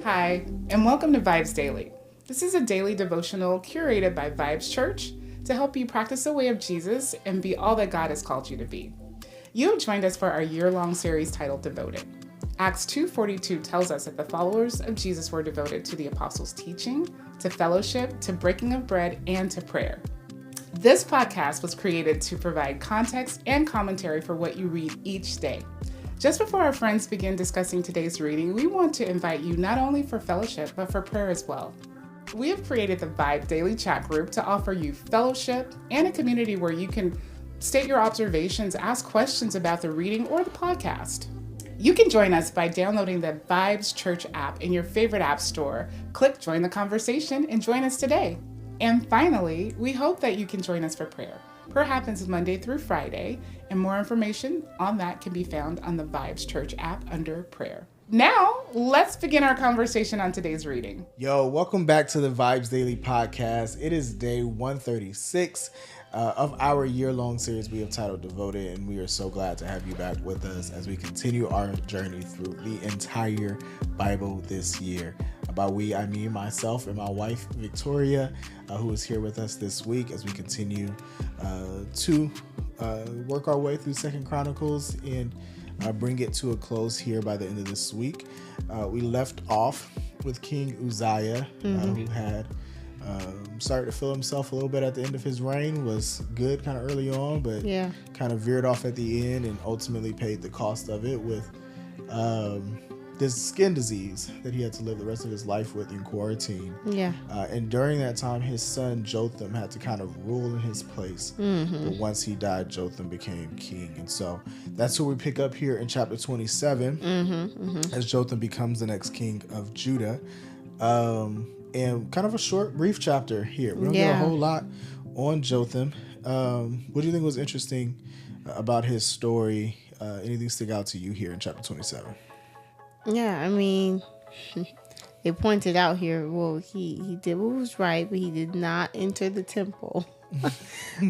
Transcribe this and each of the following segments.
Hi, and welcome to VIBEZ Daily. This is a daily devotional curated by VIBEZ Church to help you practice the way of Jesus and be all that God has called you to be. You have joined us for our year-long series titled Devoted. Acts 2:42 tells us that the followers of Jesus were devoted to the apostles' teaching, to fellowship, to breaking of bread, and to prayer. This podcast was created to provide context and commentary for what you read each day. Just before our friends begin discussing today's reading, we want to invite you not only for fellowship, but for prayer as well. We have created the VIBE Daily Chat Group to offer you fellowship and a community where you can state your observations, ask questions about the reading or the podcast. You can join us by downloading the VIBEZ Church app in your favorite app store. Click Join the Conversation and join us today. And finally, we hope that you can join us for prayer. Prayer happens Monday through Friday, and more information on that can be found on the VIBEZ Church app under prayer. Now, let's begin our conversation on today's reading. Yo, welcome back to the VIBEZ Daily Podcast. It is day 136 of our year-long series we have titled Devoted, and we are so glad to have you back with us as we continue our journey through the entire Bible this year. By we, I mean myself and my wife, Victoria, who is here with us this week as we continue to work our way through 2 Chronicles and bring it to a close here by the end of this week. We left off with King Uzziah, who had started to feel himself a little bit at the end of his reign, was good kind of early on, but kind of veered off at the end and ultimately paid the cost of it with this skin disease that he had to live the rest of his life with in quarantine. And during that time, his son Jotham had to kind of rule in his place. But once he died, Jotham became king. And so that's where we pick up here in chapter 27 as Jotham becomes the next king of Judah. And kind of a short, brief chapter here. We don't get a whole lot on Jotham. What do you think was interesting about his story? Anything stick out to you here in chapter 27? Yeah, I mean, it pointed out here, well, he did what was right, but he did not enter the temple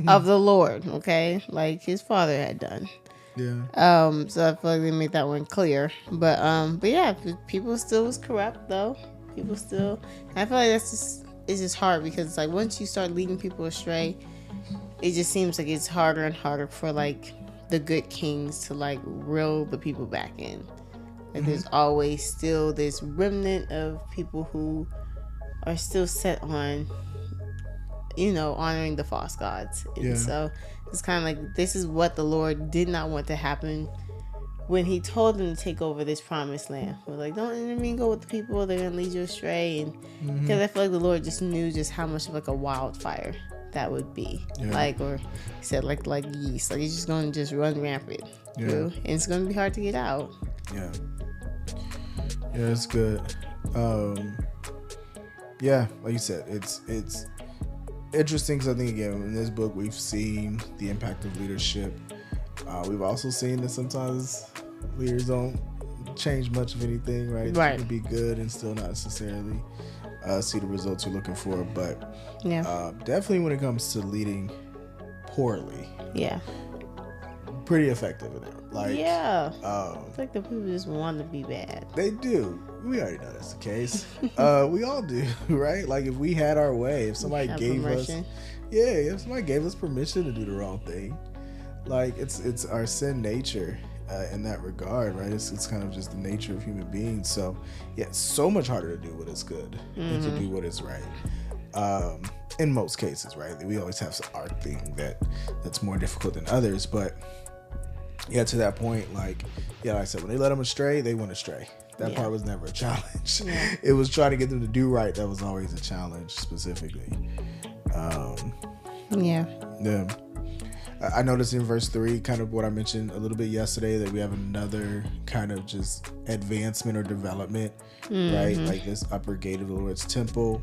of the Lord, okay? Like his father had done. So I feel like they made that one clear. But yeah, people still was corrupt though. People still, I feel like it's just hard because it's like once you start leading people astray, it just seems like it's harder and harder for like the good kings to like reel the people back in. Like there's always still this remnant of people who are still set on, honoring the false gods. And so it's kind of like this is what the Lord did not want to happen when he told them to take over this promised land. We're like, don't intermingle with the people, they're going to lead you astray. And because I feel like the Lord just knew just how much of like a wildfire that would be. Like, or he said like yeast. Like it's just going to just run rampant through. And it's going to be hard to get out. Yeah, it's good. Like you said, it's interesting because I think, again, in this book, we've seen the impact of leadership. We've also seen that sometimes leaders don't change much of anything, right? You can be good and still not necessarily see the results you're looking for. But definitely when it comes to leading poorly, pretty effective in it. Like, it's like the people just want to be bad. They do. We already know that's the case. We all do, right? Like if we had our way, if somebody gave us, if somebody gave us permission to do the wrong thing, like it's our sin nature in that regard, right? It's kind of just the nature of human beings. So it's so much harder to do what is good than to do what is right. In most cases, right? We always have our thing that's more difficult than others, but to that point, like I said, when they let them astray, they went astray. That part was never a challenge. It was trying to get them to do right that was always a challenge specifically. I noticed in verse 3, kind of what I mentioned a little bit yesterday, that we have another kind of just advancement or development, right? Like this upper gate of the Lord's temple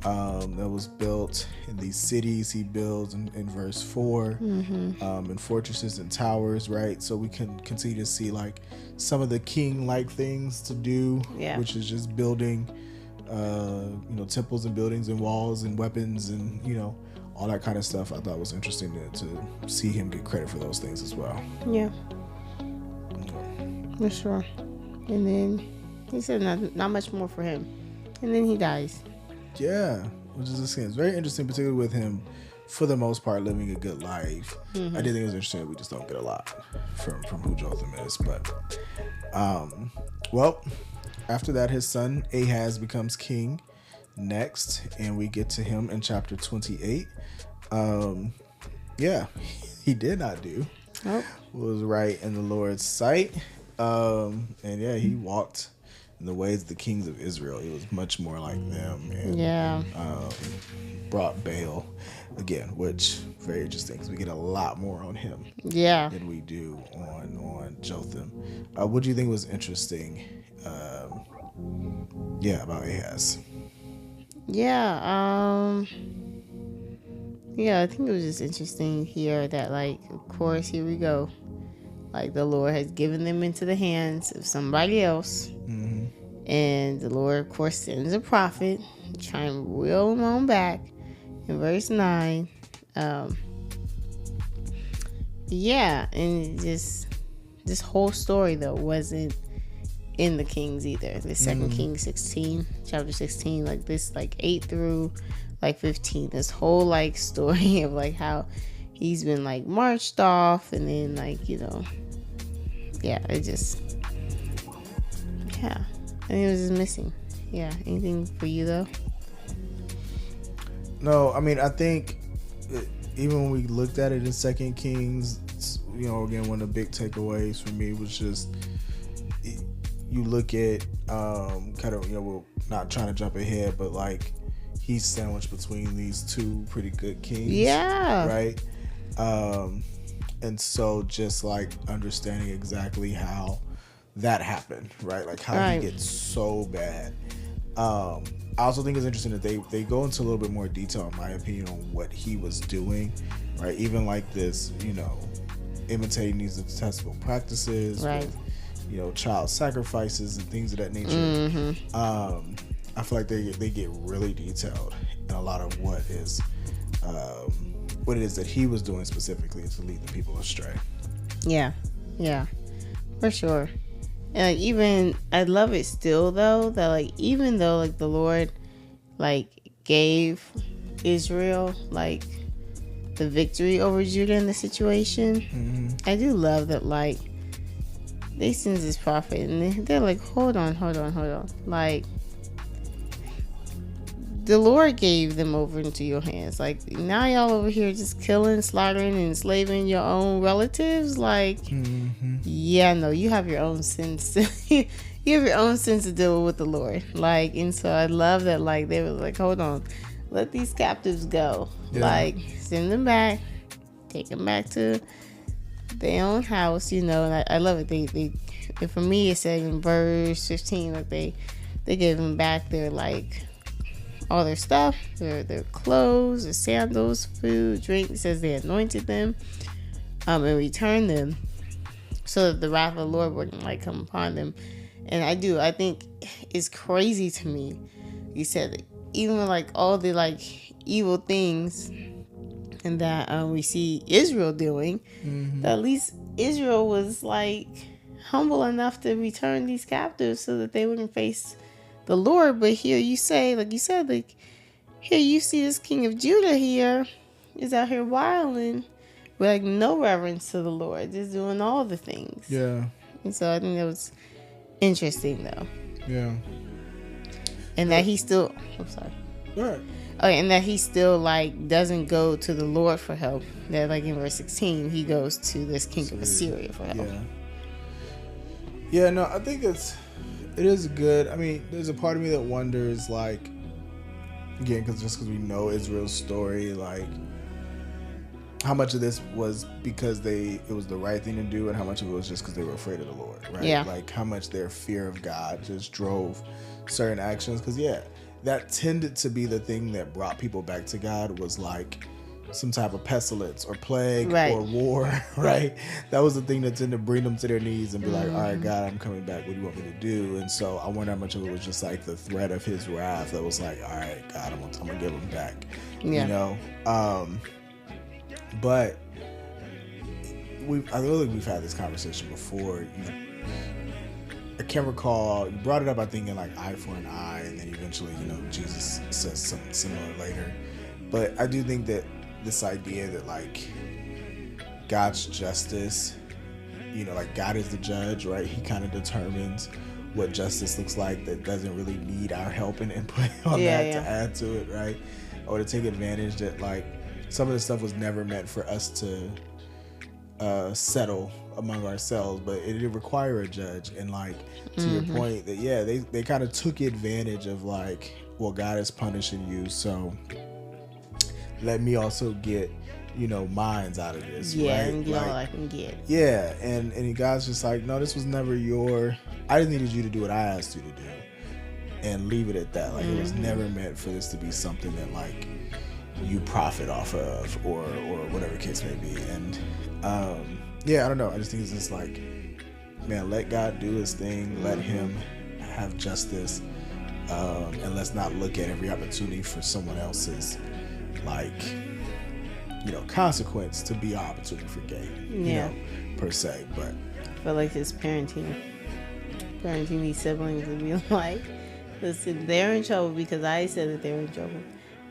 that was built in these cities he builds in verse 4, and fortresses and towers, right? So we can continue to see like some of the king-like things to do, which is just building, temples and buildings and walls and weapons and, all that kind of stuff. I thought was interesting to see him get credit for those things as well. For sure. And then He said not much more for him. And then he dies. Yeah, which is it's very interesting, particularly with him, for the most part, living a good life. Mm-hmm. I did think it was interesting that we just don't get a lot from who Jotham is. But, well, after that, his son Ahaz becomes king next, and we get to him in chapter 28. Yeah, he did not do what was right in the Lord's sight. And yeah, he walked in the ways of the kings of Israel. He was much more like them. And, brought Baal again, which very interesting because we get a lot more on him than we do on Jotham. What do you think was interesting about Ahaz? I think it was just interesting here that, like, of course, here we go. Like, the Lord has given them into the hands of somebody else. Mm-hmm. And the Lord, of course, sends a prophet, trying to reel them on back. In verse 9. And just this whole story, though, wasn't in the Kings either. The second Kings 16, chapter 16, like this, like 8 through like 15, this whole like story of like how he's been like marched off, and then like, it just, I think it was just missing. Anything for you though? No, I mean, I think even when we looked at it in Second Kings, again, one of the big takeaways for me was just you look at we're not trying to jump ahead, but like he's sandwiched between these two pretty good kings. Yeah. Right? And so just like understanding exactly how that happened, right? Like how he gets so bad. I also think it's interesting that they go into a little bit more detail, in my opinion, on what he was doing, right? Even like this, imitating these detestable practices, right? With, child sacrifices and things of that nature. Mm-hmm. I feel like they get really detailed in a lot of what it is that he was doing specifically to lead the people astray. Yeah, for sure. And like, even I love it still though that like even though like the Lord like gave Israel like the victory over Judah in the situation, I do love that like they send this prophet and they're like, hold on, like the Lord gave them over into your hands. Like, now y'all over here just killing, slaughtering, and enslaving your own relatives. Like, no, you have your own sins. You have your own sins to deal with the Lord. Like, and so I love that, like, they were like, hold on, let these captives go. Yeah. Like, send them back, take them back to their own house, and I love it. They for me, it said in verse 15, like, they gave them back their, like, all their stuff, their clothes, their sandals, food, drink. It says they anointed them and returned them so that the wrath of the Lord wouldn't like come upon them. And I think it's crazy to me. He said even like all the like evil things and that we see Israel doing, that at least Israel was like humble enough to return these captives so that they wouldn't face the Lord. But here you say, like you said, like here you see this king of Judah here is out here wilding with like no reverence to the Lord, just doing all the things. Yeah. And so I think that was interesting though. Yeah. And that he still, I'm sorry. Right. Okay, and that he still like doesn't go to the Lord for help. That like in verse 16 he goes to this king of Assyria for help. Yeah, no, I think it is good. I mean, there's a part of me that wonders, like, again, because we know Israel's story, like, how much of this was because it was the right thing to do, and how much of it was just because they were afraid of the Lord, right? Yeah. Like, how much their fear of God just drove certain actions. Because, that tended to be the thing that brought people back to God, was like some type of pestilence or plague or war, right? That was the thing that tended to bring them to their knees and be like, all right, God, I'm coming back. What do you want me to do? And so I wonder how much of it was just like the threat of his wrath that was like, all right, God, I'm gonna give him back. Yeah. But I feel like we've had this conversation before. I can't recall. You brought it up, I think, in like eye for an eye, and then eventually, Jesus says something similar later. But I do think that this idea that like God's justice, like God is the judge, right? He kind of determines what justice looks like. That doesn't really need our help and input on to add to it, right? Or to take advantage that like some of the stuff was never meant for us to settle among ourselves, but it did require a judge. And like to your point that they kind of took advantage of like, well, God is punishing you, so let me also get mines out of this, right? And get all I can get. Yeah, and God's just like, no, this was never I just needed you to do what I asked you to do, and leave it at that. Like it was never meant for this to be something that like you profit off of, or whatever the case may be. And I don't know. I just think it's just like, man, let God do His thing. Let Him have justice, and let's not look at every opportunity for someone else's like consequence to be an opportunity for gain, per se. But I feel like his parenting these siblings would be like, listen, they're in trouble because I said that they're in trouble.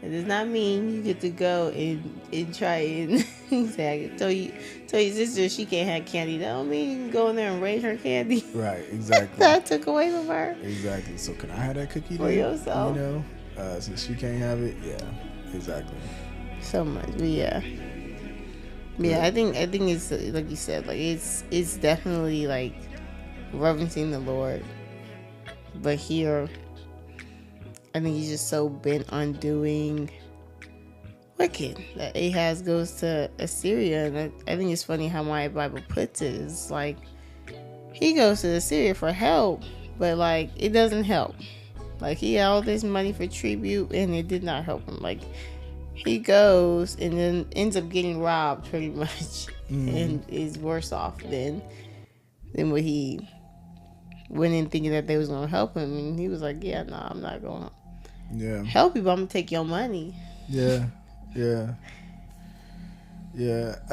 It does not mean you get to go and try and say, I tell your sister she can't have candy. That don't mean you can go in there and raise her candy. Right, exactly. That took away from her. Exactly. So can I have that cookie for yourself? Since she can't have it. Yeah, exactly. So much, but yeah. I think it's like you said, like it's definitely like reverencing the Lord, but here I think he's just so bent on doing wicked that Ahaz goes to Assyria. And I think it's funny how my Bible puts it. It's like he goes to Assyria for help, but like it doesn't help. Like he had all this money for tribute and it did not help him. Like he goes and then ends up getting robbed pretty much, and is worse off than what he went in thinking that they was going to help him. And he was like, yeah, no, I'm not going to help you, but I'm going to take your money. Yeah. I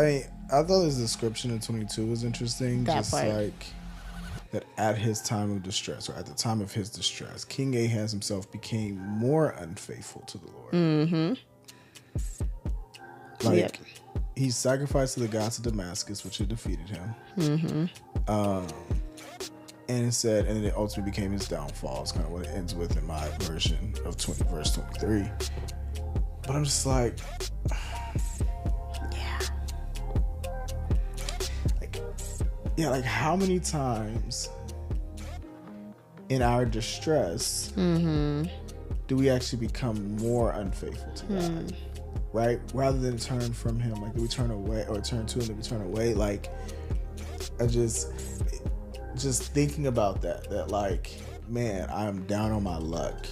mean, I thought his description in 22 was interesting. Like that at his time of distress, or at the time of his distress, King Ahaz himself became more unfaithful to the Lord. Like he sacrificed to the gods of Damascus, which had defeated him. And it said, and it ultimately became his downfall. It's kind of what it ends with in my version of verse 23. But I'm just like, like how many times in our distress do we actually become more unfaithful to God? Right? Rather than turn from Him, like do we turn away, or turn to Him, do we turn away? Like I just thinking about that like, man, I'm down on my luck,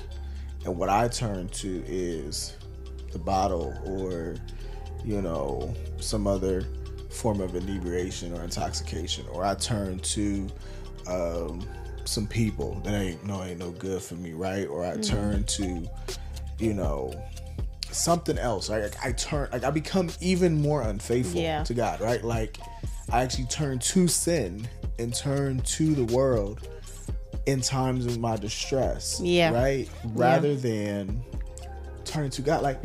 and what I turn to is the bottle, or some other form of inebriation or intoxication, or I turn to some people that ain't no good for me, right? Or I turn to something else, right? Like I become even more unfaithful to God, right? Like I actually turn to sin and turn to the world in times of my distress, right? Rather than turning to God. Like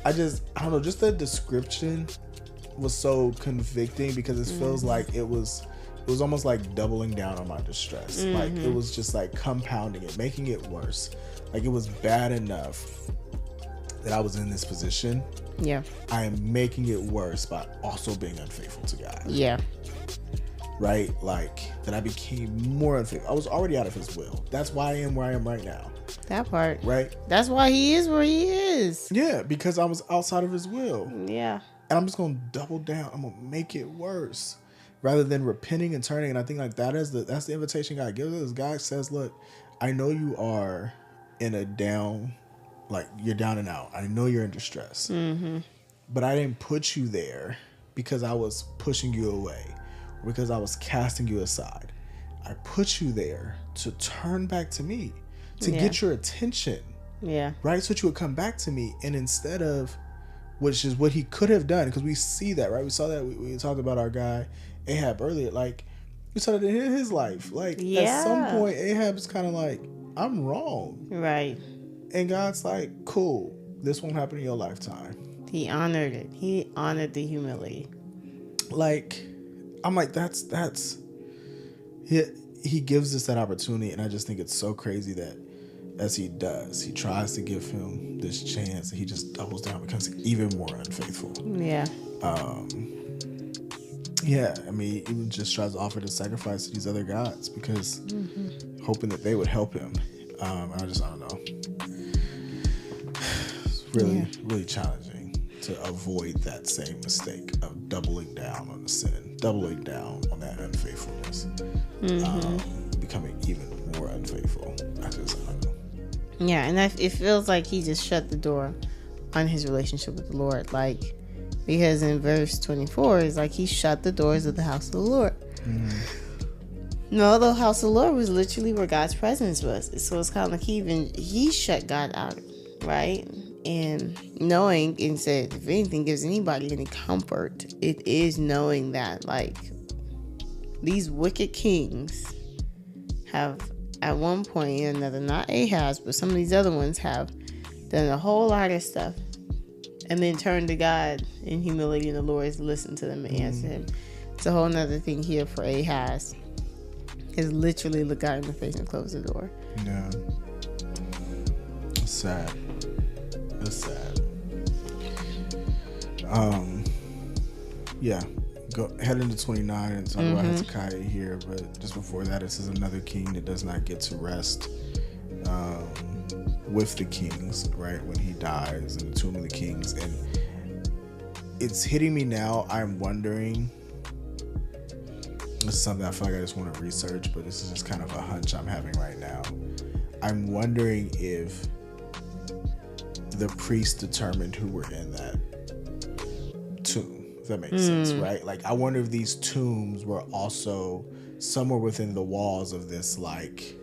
I don't know, just the description was so convicting, because it feels like it was almost like doubling down on my distress. Like it was just like compounding it, making it worse. Like it was bad enough that I was in this position. I am making it worse by also being unfaithful to God. Right? Like that I became more unfaithful. I was already out of His will. That's why I am where I am right now. That part. Right? That's why He is where He is. Yeah, because I was outside of His will. Yeah. And I'm just going to double down. I'm going to make it worse rather than repenting and turning. And I think like that's the invitation God gives us. God says, look, I know you are in a down, like you're down and out. I know you're in distress, but I didn't put you there because I was pushing you away, or because I was casting you aside. I put you there to turn back to me, to get your attention. Right? So that you would come back to me. And instead of, which is what he could have done, because we see that, right? We saw that, we talked about our guy Ahab earlier. Like We saw it in his life. Like, at some point, Ahab's kind of like, I'm wrong. Right. And God's like, cool. This won't happen in your lifetime. He honored it. He honored the humility. Like, I'm like, that's he gives us that opportunity, and I just think it's so crazy that as he does, he tries to give him this chance, and he just doubles down, becomes even more unfaithful. Yeah. Yeah, I mean, he even just tries to offer the sacrifice to these other gods because hoping that they would help him. I don't know. It's really challenging to avoid that same mistake of doubling down on the sin, doubling down on that unfaithfulness, becoming even more unfaithful. I don't know. Yeah, and it feels like he just shut the door on his relationship with the Lord. Like, because in verse 24, it's like he shut the doors of the house of the Lord. No, the house of the Lord was literally where God's presence was. So it's kind of like he shut God out, right? And knowing, and said, if anything gives anybody any comfort, it is knowing that, like, these wicked kings have, at one point or another, not Ahaz, but some of these other ones have done a whole lot of stuff and then turned to God in humility, and the Lord has listened to them and answered him. It's a whole nother thing here for Ahaz, is literally look God in the face and close the door. Yeah. It's sad. It's sad. Yeah. Go head into 29 and talk about Hezekiah here, but just before that, this is another king that does not get to rest with the kings, right? When he dies in the tomb of the kings. And it's hitting me now. I'm wondering, this is something I feel like I just want to research, but this is just kind of a hunch I'm having right now. I'm wondering if the priest determined who were in that tomb, if that makes sense, right? Like, I wonder if these tombs were also somewhere within the walls of this, like,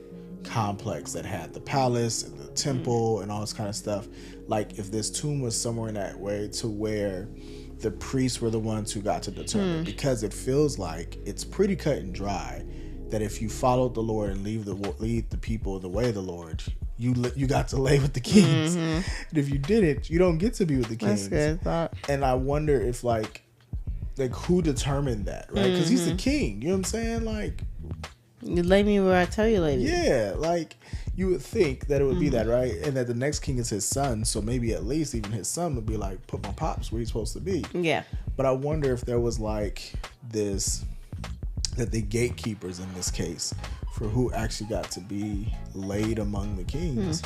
complex that had the palace and the temple and all this kind of stuff. Like, if this tomb was somewhere in that way to where the priests were the ones who got to determine, because it feels like it's pretty cut and dry that if you followed the Lord and lead the people the way of the Lord, you got to lay with the kings. And if you didn't, you don't get to be with the kings. That's good thought. And I wonder if like who determined that, right? Because he's the king. You know what I'm saying? Like, you lay me where I tell you, lady. Yeah, like you would think that it would be that, right? And that the next king is his son, so maybe at least even his son would be like, put my pops where he's supposed to be. Yeah. But I wonder if there was like this, that the gatekeepers in this case for who actually got to be laid among the kings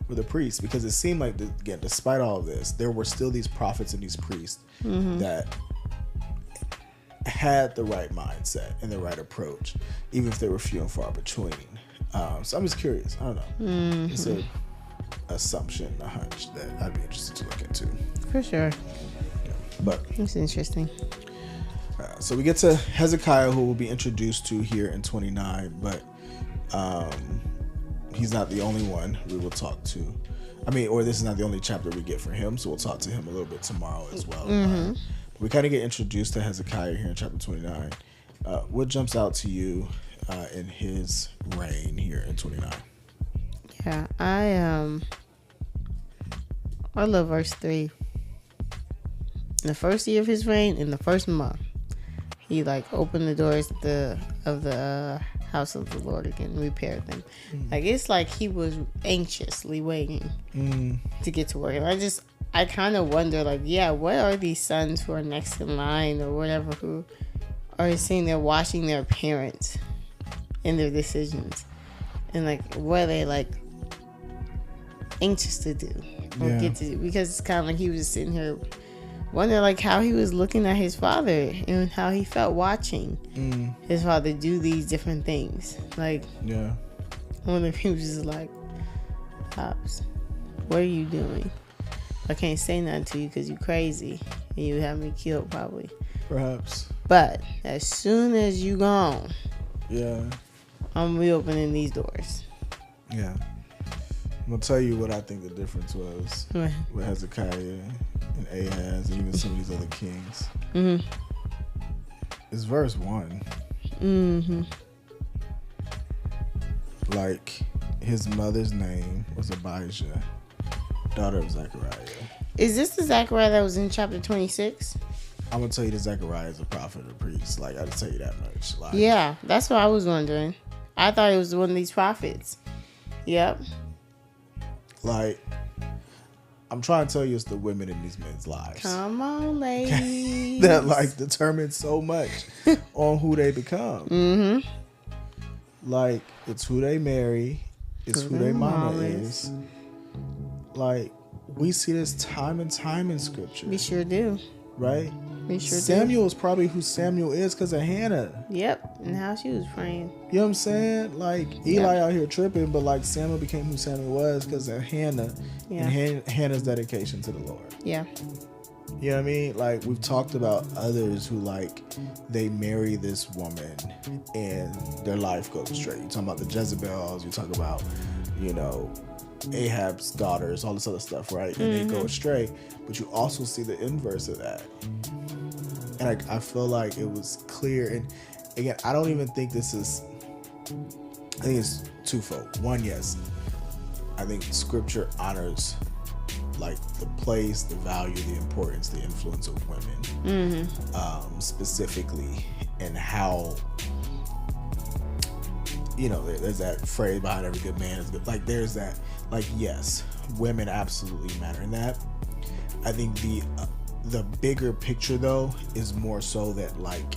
were the priests, because it seemed like, again, despite all of this, there were still these prophets and these priests that had the right mindset and the right approach, even if they were few and far between. So I'm just curious. I don't know. It's an assumption, a hunch that I'd be interested to look into. For sure. Yeah. But it's interesting. So we get to Hezekiah, who will be introduced to here in 29, but he's not the only one we will talk to. I mean, or this is not the only chapter we get for him, so we'll talk to him a little bit tomorrow as well. We kind of get introduced to Hezekiah here in chapter 29. What jumps out to you in his reign here in 29? Yeah, I love verse 3. In the first year of his reign, in the first month, he opened the doors of the house of the Lord again, repaired them. It's like he was anxiously waiting to get to work. And I kind of wonder, what are these sons who are next in line or whatever, who are sitting there watching their parents in their decisions, and what are they anxious to do or get to do? Because it's kind of like he was sitting here wondering how he was looking at his father and how he felt watching his father do these different things. I wonder if he was just Pops, what are you doing? I can't say nothing to you because you're crazy and you have me killed probably. Perhaps. But as soon as you gone, I'm reopening these doors. Yeah. I'm going to tell you what I think the difference was with Hezekiah and Ahaz and even some of these other kings. It's verse 1. Mm-hmm. Like, his mother's name was Abijah, daughter of Zechariah. Is this the Zechariah that was in chapter 26? I'm gonna tell you that Zechariah is a prophet or priest. Like, I just tell you that much. Like, Yeah, that's what I was wondering. I thought it was one of these prophets. Yep. like, I'm trying to tell you, it's the women in these men's lives Come on, ladies. that like determine so much on who they become. Mm-hmm. Like, it's who they marry, it's who their mama is. Like, we see this time and time in scripture. We sure do. Right? We sure Samuel is probably who Samuel is because of Hannah. Yep. And how she was praying. You know what I'm saying? Like, Eli out here tripping, but like Samuel became who Samuel was because of Hannah and Hannah's dedication to the Lord. Yeah. You know what I mean? Like, we've talked about others who, like, they marry this woman and their life goes straight. You talking about the Jezebels, you talk about, you know, Ahab's daughters, all this other stuff, right? And they go astray. But you also see the inverse of that. And I feel like it was clear. And again, I don't even think this is, I think it's twofold. One, yes, I think scripture honors like the place, the value, the importance, the influence of women, specifically, and how, you know, there's that phrase behind every good man is good. Like, there's that, like, yes, women absolutely matter in that. I think the bigger picture though is more so that, like,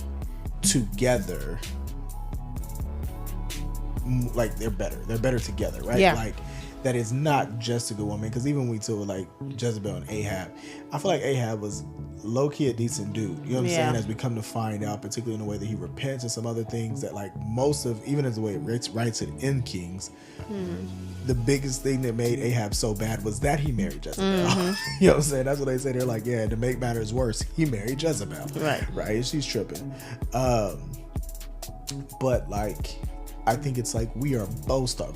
together, like, they're better together, right? Yeah. Like, that is not just a good woman, because even when we told like Jezebel and Ahab, I feel like Ahab was low-key a decent dude, you know what I'm saying, as we come to find out, particularly in the way that he repents and some other things that, like, most of, even as the way it writes it in Kings, the biggest thing that made Ahab so bad was that he married Jezebel. You know what I'm saying? That's what they say. They're like, yeah, to make matters worse, he married Jezebel. Right? She's tripping. But, like, I think it's like we are both our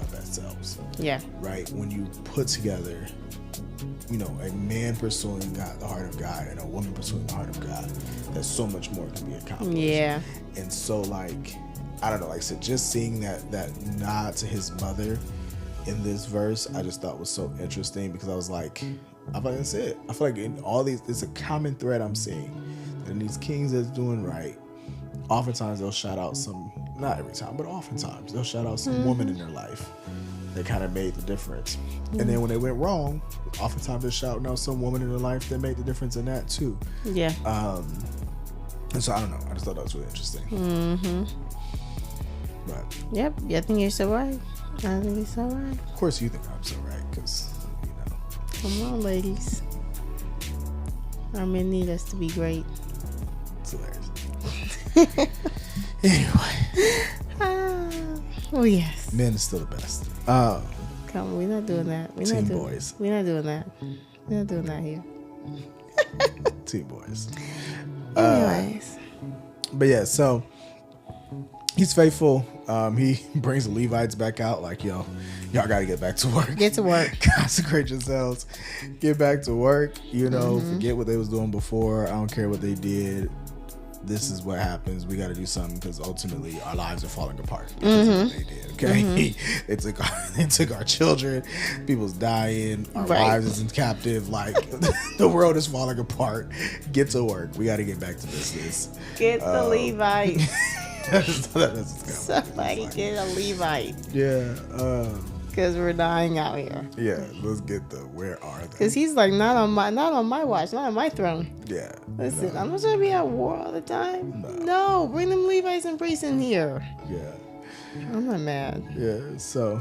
best selves. Yeah. Right? When you put together, you know, a man pursuing God, the heart of God, and a woman pursuing the heart of God, there's so much more can be accomplished. Yeah. And so, like, I don't know, like I said, just seeing that nod to his mother in this verse, I just thought was so interesting, because I was like, I feel like that's it. I feel like in all these, it's a common thread I'm seeing. And these kings that's doing right, oftentimes they'll shout out some, not every time, but oftentimes they'll shout out some woman in their life that kind of made the difference. And then when they went wrong, oftentimes they're shouting out some woman in their life that made the difference in that too. Yeah. And so I don't know. I just thought that was really interesting. But yep. I think you're so right. I think you're so right. Of course you think I'm so right, because, you know. Come on, ladies. Our men need us to be great. It's hilarious. Anyway. Oh, yes. Men is still the best. Come on, we're not doing that. We're Team not boys. We're not doing that. We're not doing that here. Team boys. Anyways. But yeah, so he's faithful. He brings the Levites back out like, y'all got to get back to work. Get to work. Consecrate yourselves. Get back to work. You know, forget what they was doing before. I don't care what they did. This is what happens. We got to do something, because ultimately our lives are falling apart because of what they did. Okay, they took our children. People's dying. Our wives is in captive. Like, the world is falling apart. Get to work. We got to get back to business. Get the Levites. That's Somebody get a Levite. Yeah. Because we're dying out here. Yeah, let's get where are they? Because he's like, not on my watch, not on my throne. Yeah. Listen, I'm not going to be at war all the time. No, bring them Levites and priests in here. Yeah. I'm not mad. Yeah, so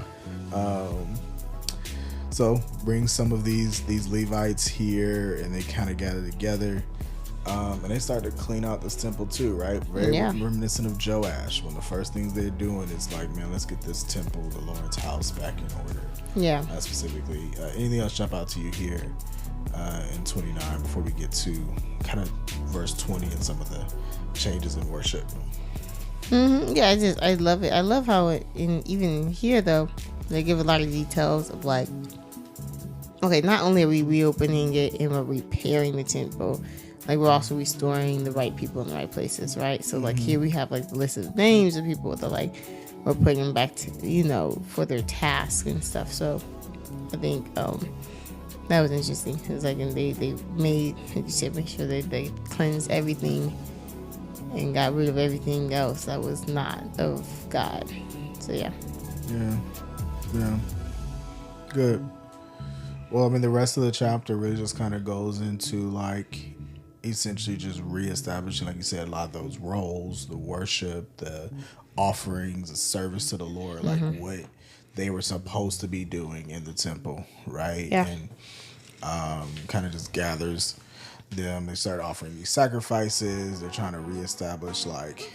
bring some of these Levites here, and they kind of gather together. And they start to clean out this temple too, right? Very reminiscent of Joash, when the first things they're doing is like, man, let's get this temple, the Lord's house, back in order. Yeah. Specifically, anything else jump out to you here in 29 before we get to kind of verse 20 and some of the changes in worship? Yeah, I love it. I love how even here though, they give a lot of details of like, okay, not only are we reopening it and we're repairing the temple, like we're also restoring the right people in the right places, right? So like here we have like the list of names of people that like we're putting them back to, for their task and stuff. So I think that was interesting. It was like, and they made, like you said, make sure that they cleansed everything and got rid of everything else that was not of God. So yeah. Good. Well, I mean, the rest of the chapter really just kind of goes into like essentially just reestablishing, like you said, a lot of those roles, the worship, the offerings, the service to the Lord, like what they were supposed to be doing in the temple, right? Yeah. And kind of just gathers them. They start offering these sacrifices. They're trying to reestablish like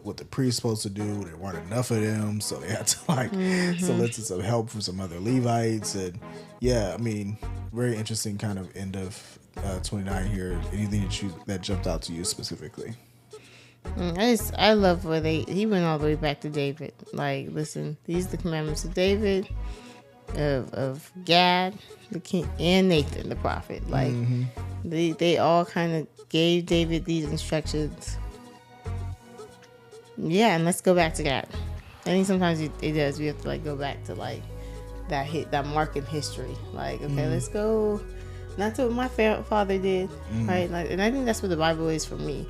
what the priest's supposed to do. There weren't enough of them, so they had to like solicit some help from some other Levites. And yeah, I mean, very interesting kind of end of 29 here. Anything that jumped out to you specifically? I love where he went all the way back to David. Like, listen, these are the commandments of David, of Gad, the king, and Nathan, the prophet. Like, they all kind of gave David these instructions. Yeah, and let's go back to that. I think sometimes it does. We have to like go back to like that mark in history. Like, okay, let's go. Not to what my father did, right? Like, and I think that's what the Bible is for me.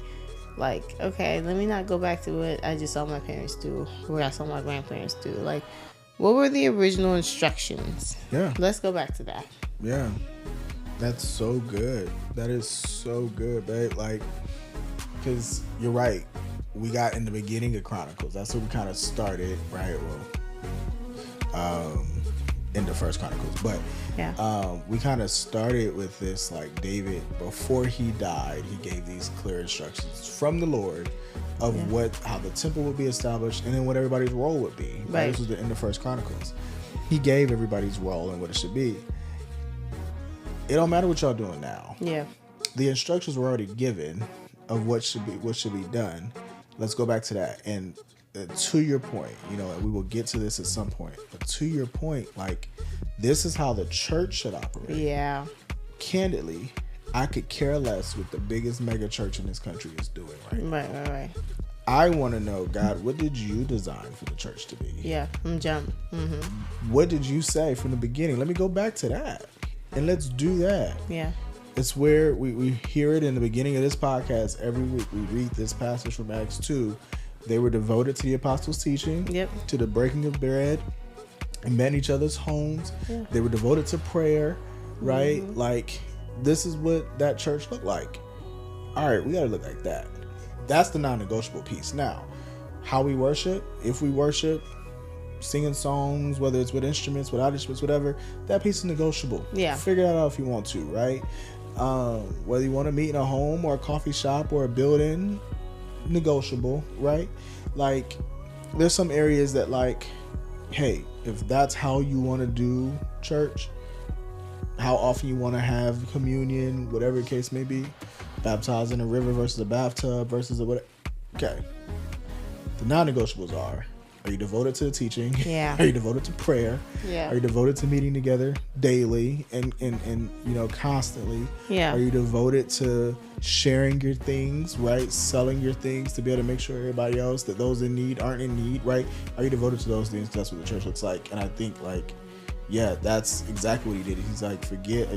Like, okay, let me not go back to what I just saw my parents do, what I saw my grandparents do. Like, what were the original instructions? Yeah. Let's go back to that. Yeah. That's so good. That is so good, babe. Like, because you're right. We got in the beginning of Chronicles. That's where we kind of started, right? Well, in the first Chronicles. But we kind of started with this, like, David, before he died, he gave these clear instructions from the Lord of how the temple would be established and then what everybody's role would be. Right. This was in the first Chronicles. He gave everybody's role and what it should be. It don't matter what y'all doing now. Yeah. The instructions were already given of what should be done. Let's go back to that. And to your point, and we will get to this at some point, but to your point, like, this is how the church should operate. Yeah. Candidly, I could care less what the biggest mega church in this country is doing Right. I want to know, God, what did you design for the church to be? Yeah, from jump. What did you say from the beginning? Let me go back to that. And let's do that. Yeah. It's where we hear it in the beginning of this podcast. Every week we read this passage from Acts 2. They were devoted to the apostles' teaching, to the breaking of bread, and met in each other's homes. Yeah. They were devoted to prayer, right? Like, this is what that church looked like. All right, we got to look like that. That's the non-negotiable piece. Now, how we worship, if we worship, singing songs, whether it's with instruments, without instruments, whatever, that piece is negotiable. Yeah. Figure that out if you want to, right? Whether you want to meet in a home or a coffee shop or a building, negotiable, right? Like, there's some areas that, like, hey, if that's how you want to do church, how often you want to have communion, whatever the case may be, baptized in a river versus a bathtub versus a whatever. Okay. The non-negotiables are you devoted to the teaching? Yeah. Are you devoted to prayer? Yeah. Are you devoted to meeting together daily and constantly? Yeah. Are you devoted to sharing your things, right? Selling your things to be able to make sure everybody else, that those in need aren't in need, right? Are you devoted to those things? That's what the church looks like. And I think, like, yeah, that's exactly what he did. He's like, forget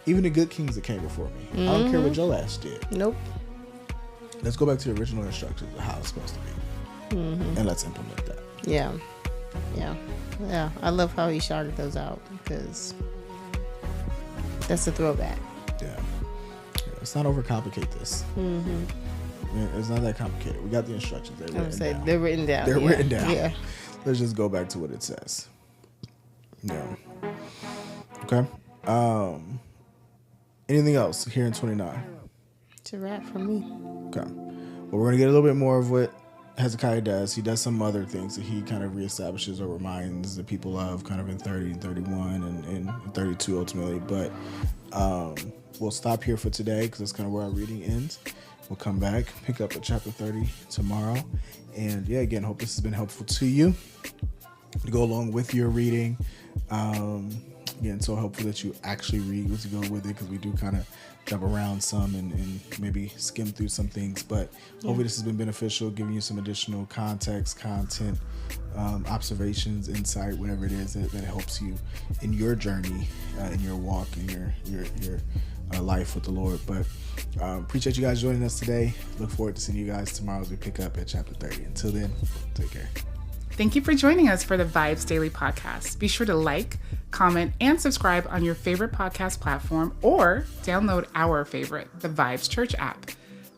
even the good kings that came before me. I don't care what your ass did. Nope. Let's go back to the original instructions of how it's supposed to be. And let's implement that. Yeah. I love how he shouted those out, because that's a throwback. Yeah. Let's not overcomplicate this. It's not that complicated. We got the instructions. They're written down. They're written down. Yeah. Let's just go back to what it says. Yeah. Okay. Anything else here in 29? It's a wrap for me. Okay. Well, we're going to get a little bit more of what Hezekiah does. He does some other things that he kind of reestablishes or reminds the people of, kind of in 30 and 31 and 32 ultimately. But we'll stop here for today because that's kind of where our reading ends. We'll come back, pick up at chapter 30 tomorrow. And yeah, again, hope this has been helpful to you to go along with your reading. Again, so hopeful that you actually read as you go with it, because we do kind of jump around some and maybe skim through some things. But hopefully this has been beneficial, giving you some additional context, content, observations, insight, whatever it is that helps you in your journey, in your walk, in your life with the Lord. But appreciate you guys joining us today. Look forward to seeing you guys tomorrow as we pick up at chapter 30. Until then, take care. Thank you for joining us for the VIBEZ Daily podcast. Be sure to like, comment, and subscribe on your favorite podcast platform, or download our favorite, the VIBEZ Church app.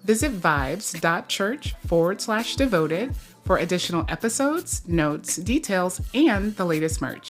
Visit vibes.church/devoted for additional episodes, notes, details, and the latest merch.